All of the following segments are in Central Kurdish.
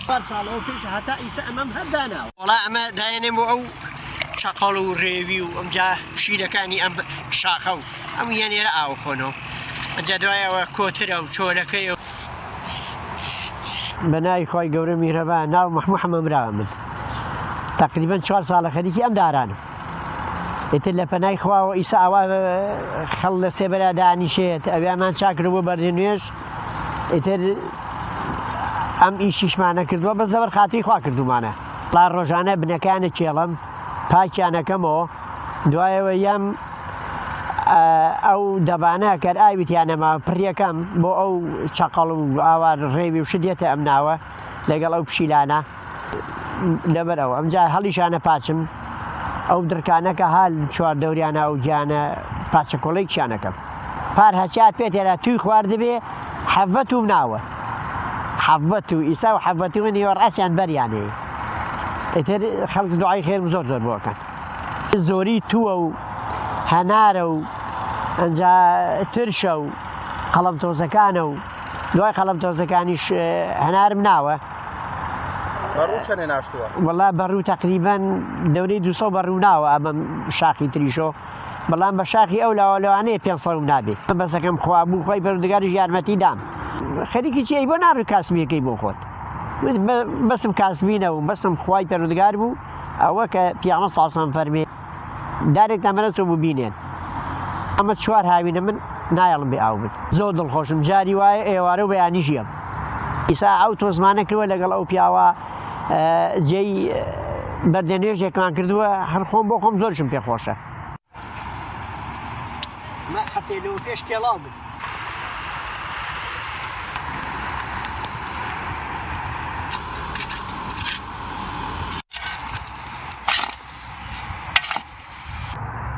ساڵەوە پێش هەتا ئیسا ئەمەم هەرداناوە وەڵا ئەمە داێنێم بۆ ئەو شەقەڵ و ڕێوی و ئەمجا شیرەکانی ئەم شاخە و ئەم یانێرە ئاو خۆنەوە ئەجا دوایەوە کۆترە و چۆلەکەی و بەناوی خۆی گەورە میهرەبان ناو محموود حەمەمراوە من تقریبا 4 ساڵە خەریکی ئەم دارانم ئیتر لە پەنای خواوە ئیسا ئاوا خەڵ لە سێبەرا دانیشێت ئەویامان چاکرە بۆ بەردێ نوێژ ئیتر ئەم ئیشیشمانە کردووە بە زەبەر خاتری خوا کردومانە ڵا ڕۆژانە بنەکانە چێڵم پاکیانەکەمەوە دوایەوە یەم ئەو دەبانە کەر ئاویتیانەما پڕیەکەم بۆ ئەو چەقەڵ و ئاوا ڕێوی و شدێتە ئەمناوە لەگەڵ ئەو پشیلانە لەبەرەوە ئەمجا هەڵیشانە پاچم ئەو درکانەکە هەل چوار دەوریانە ئەو گیانە پاچە کۆڵێکیانەکەم پار هەچات پێ تێرا توی خواردبێ حەڤەت و ناوە حەڤەت و ئیسا و حەڤەتی و نیوە ڕاستیان بەریانەیە ئیتر خەڵک دوعای خێرم زۆر زۆر بۆکەن زۆری تووە و هەنارە و ئەنجا ترشە و قەڵەم تۆزەکانە و دوای قەڵەم تۆزەکانیش هەنارم ناوە بەڕوو چەندێ ناشتووە؟ وەڵا بەڕوو تەقریبەن دەورەی 200 بەڕوو ناوە ئەمەم شاخی تریشۆ بەڵام بە شاخی ئەو لاوەلەوانەیە 500 نابێت بەسەکەم خوابوو خۆی پەروەردگاریش یارمەتی دام خەریکی چی ئەی بۆ ناڕ کاسبیەکەی بۆ خۆت بەسم کاسبینە و بەسم خوای پەروەردگار بوو ئەوە کە پیامبەر صلی الله علیه و سلم فەرمێ دارێکتان بەنەسەوە بوو بینێن ئەمە 4 هاوینە من نایەڵم بێ ئاو بن زۆر دڵخۆشم جاری وایە ئێوارە و بەیانیژیەم ئیسا ئەو تۆزمانە کردووە لەگەڵ ئەو پیاوە جێی بەردەنوێژێکمان کردووە هەر خۆم بۆ خۆم زۆرشم پێخۆشە مە حەتێ لەوە پێش کێڵاو بن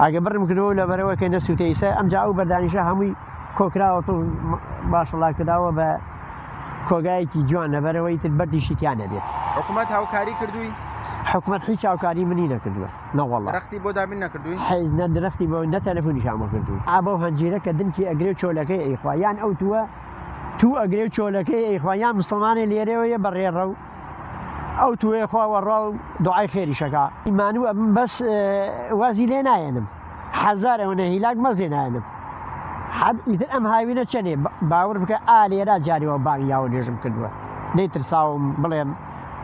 ئاگە بڕم کردەوە لەبەرەوە کە نەسووتە ئیسا ئەمجا ئەو بەردانیشە هەمووی کۆکراوە باشەڵا کرداوە بە کۆگایەکی جوان لەبەرەوەی تر بەردیشی تیانە بێت حکوومەت هاوکاری کردووی؟ حکوومەت هیچ هاوکاری منی نەکردووە نەوەڵڵا درەختی بۆ دابین نەکردووی؟ حیز نە درەختی بۆ نە تەلەفۆنیشان بۆ کردووی ئابە و هەنجیرە کە دنکی ئەگرێ و چۆلەکەی ئەیخوا یان ئەو تووە تو ئەگرێ و چۆلەکەی ئەیخوا یان مسلمانێ لێرەوەیە بەڕێڕە و ئەو توێ خواوە ڕاو دوعای خێریشەکە ئیمانوە بەس وازی لێ نایەنم حەزار ئەوە هیلاک مەزێ نایەنم ئیتر ئەم هاوینە چەنێ باور بکە ئالێرا جاریەوە باغیاوە لێژم کردووە نەیترساوم بڵێم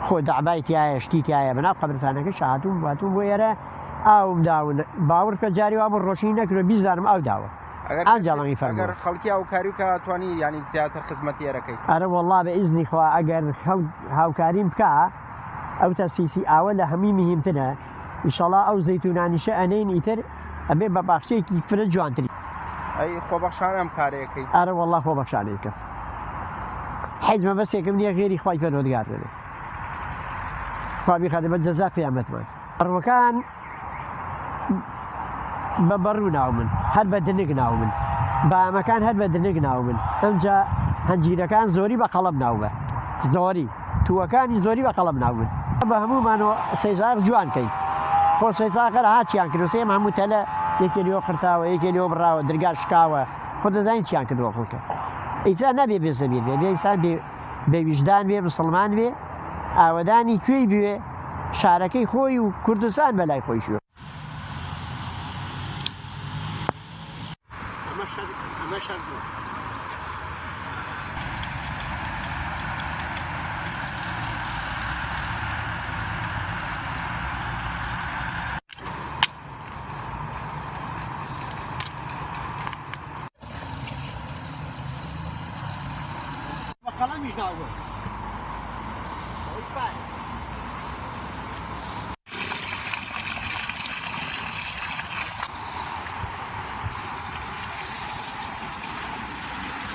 خۆ دەعبایتیایە شتیتیایە بەناو قەبرستانەکە شاهاتوم واتوم بۆ ئێرە ئاوم داون باور کە جاریوا بۆ ڕۆشنی نەکردوە بیزانم ئەو داوە ئەنجاڵی فەرمووە ئەگەر خەڵکی هاوکاری و کە توانی ینی زیاتر خزمەتی ئێرەکەی ئەرە وەڵڵا بە ئیزنی خوا ئەگەر خەڵک هاوکاریم بکە ئەو تەسیسی ئاوە لە هەمی مهمترە ئینشەڵا ئەو زەیتونانیشە ئەنین ئیتر ئەبێ بە باخچەیەکی فرە جوانتری ئەی خۆبەخشان ئەم کارەیەکەی ئەرە وەڵڵا خۆبەخشانەی کەس حیزمە بەسێکم نییە غێری خوای پەروەردگار بێت خوا بیخاتە بە جەزا قیامەتمان بەڕوەکان بە بەڕوو ناو من هەر بە دنگ ناو من بامەکان هەر بە دنگ ناو من ئەمجا هەنجیرەکان زۆری بە قەڵەم ناوبە زۆری تووەکانی زۆری بە قەڵەم ناو من بە هەموومانەوە سەیزار جوانکەی خۆ سەیزاقەر هاچیان کرد سێم هەموو تەلە یەکێ لێوە قرتاوە یەکێ لێوە بڕاوە دەرگا شکاوە خۆ دەزانین چیان کردووە خۆکە ئیسا نەبێ بێزەبیر بێ ئینسان بێ ویژدان بێ مسلمان بێ ئاوەدانی کوێی بوێ شارەکەی خۆی و کوردستان بەلای خۆی شوێ ئەمە شەر بوو بە قەڵەمیش ناوبوو